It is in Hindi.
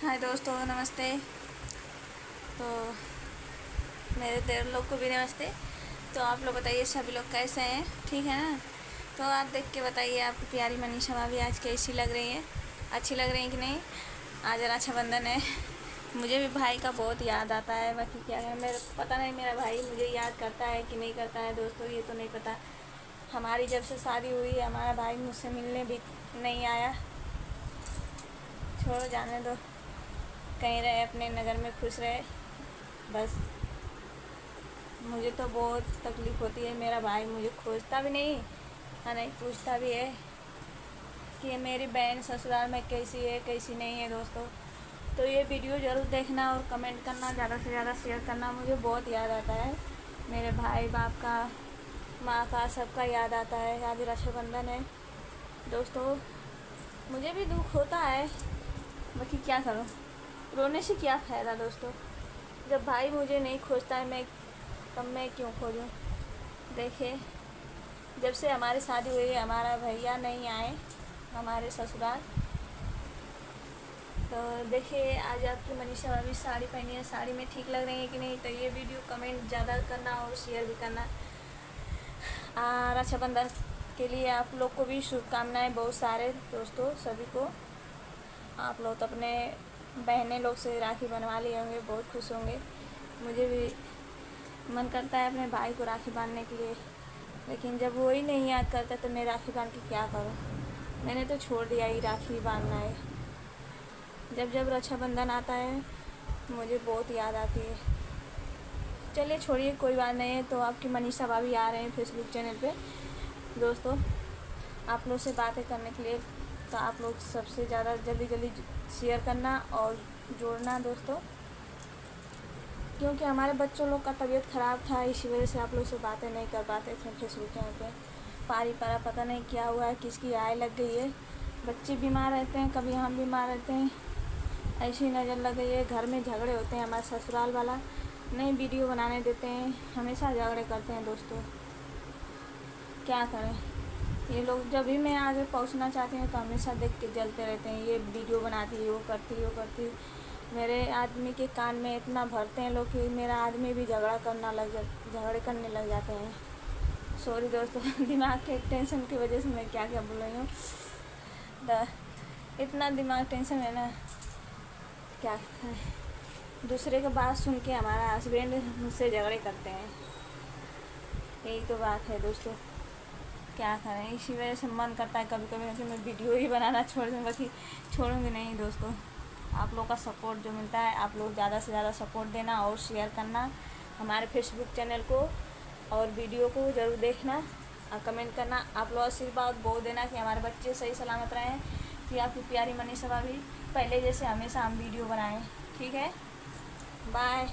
हाय दोस्तों, नमस्ते। तो मेरे देर लोग को भी नमस्ते। तो आप लोग बताइए सभी लोग कैसे हैं, ठीक है ना। तो आप देख के बताइए आपकी प्यारी मनीषा भाभी आज कैसी लग रही है, अच्छी लग रही है कि नहीं। आज रक्षाबंधन है। मुझे भी भाई का बहुत याद आता है, बाकी क्या है मेरे पता नहीं मेरा भाई मुझे याद करता है कि नहीं करता है दोस्तों, ये तो नहीं पता। हमारी जब से शादी हुई है हमारा भाई मुझसे मिलने भी नहीं आया। छोड़ो, जाने दो, कहीं रहे अपने नगर में खुश रहे बस। मुझे तो बहुत तकलीफ़ होती है, मेरा भाई मुझे खोजता भी नहीं और नहीं पूछता भी है कि मेरी बहन ससुराल में कैसी है कैसी नहीं है दोस्तों। तो ये वीडियो ज़रूर देखना और कमेंट करना, ज़्यादा से ज़्यादा शेयर करना। मुझे बहुत याद आता है मेरे भाई बाप का, माँ का, सबका याद आता है। आज रक्षाबंधन है दोस्तों, मुझे भी दुख होता है, बाकी क्या करूँ, रोने से क्या फ़ायदा दोस्तों। जब भाई मुझे नहीं खोजता है तब मैं क्यों खोजूं। देखिए, जब से हमारी शादी हुई है हमारा भैया नहीं आए हमारे ससुराल। तो देखिए, आज आपकी मनीषा भाभी साड़ी पहनी है, साड़ी में ठीक लग रही है कि नहीं। तो ये वीडियो कमेंट ज़्यादा करना और शेयर भी करना। रक्षाबंधन के लिए आप लोग को भी शुभकामनाएं बहुत सारे दोस्तों, सभी को। आप लोग तो अपने बहनें लोग से राखी बनवा लिए होंगे, बहुत खुश होंगे। मुझे भी मन करता है अपने भाई को राखी बांधने के लिए, लेकिन जब वो ही नहीं याद करता तो मैं राखी बांध के क्या करूँ। मैंने तो छोड़ दिया ही राखी बांधना है। जब जब रक्षाबंधन आता है मुझे बहुत याद आती है। चलिए छोड़िए, कोई बात नहीं है। तो आपकी मनीषा भाभी आ रहे हैं फेसबुक चैनल पे दोस्तों आप लोग से बातें करने के लिए। तो आप लोग सबसे ज़्यादा जल्दी जल्दी शेयर करना और जोड़ना दोस्तों, क्योंकि हमारे बच्चों लोग का तबीयत ख़राब था, इसी वजह से आप लोग से बातें नहीं कर पाते थे फेसबुक चैनल पे। पारी परा पता नहीं क्या हुआ है, किसकी आय लग गई है। बच्चे बीमार रहते हैं, कभी हम बीमार रहते हैं, ऐसी नज़र लग गई है। घर में झगड़े होते हैं, हमारे ससुराल वाला नहीं वीडियो बनाने देते हैं, हमेशा झगड़े करते हैं दोस्तों। क्या करें, ये लोग जब भी मैं आगे पहुंचना चाहती हूँ तो हमेशा देख के जलते रहते हैं। ये वीडियो बनाती, वो करती, वो करती। मेरे आदमी के कान में इतना भरते हैं लोग कि मेरा आदमी भी झगड़े करने लग जाते हैं। सॉरी दोस्तों, दिमाग के टेंशन की वजह से मैं क्या क्या बोल रही हूँ। इतना दिमाग टेंशन है ना, क्या है। दूसरे की बात सुन के हमारा हस्बैंड मुझसे झगड़े करते हैं, यही तो बात है दोस्तों। क्या करें, इसी वजह से मन करता है कभी कभी कि मैं वीडियो ही बनाना छोड़ दूँ, बाकी छोड़ूंगी नहीं दोस्तों। आप लोग का सपोर्ट जो मिलता है, आप लोग ज़्यादा से ज़्यादा सपोर्ट देना और शेयर करना हमारे फेसबुक चैनल को, और वीडियो को ज़रूर देखना और कमेंट करना। आप लोग आशीर्वाद बहुत देना कि हमारे बच्चे सही सलामत रहें, कि आपकी प्यारी मनीषा भाभी पहले जैसे हमेशा हम वीडियो बनाएं। ठीक है, बाय।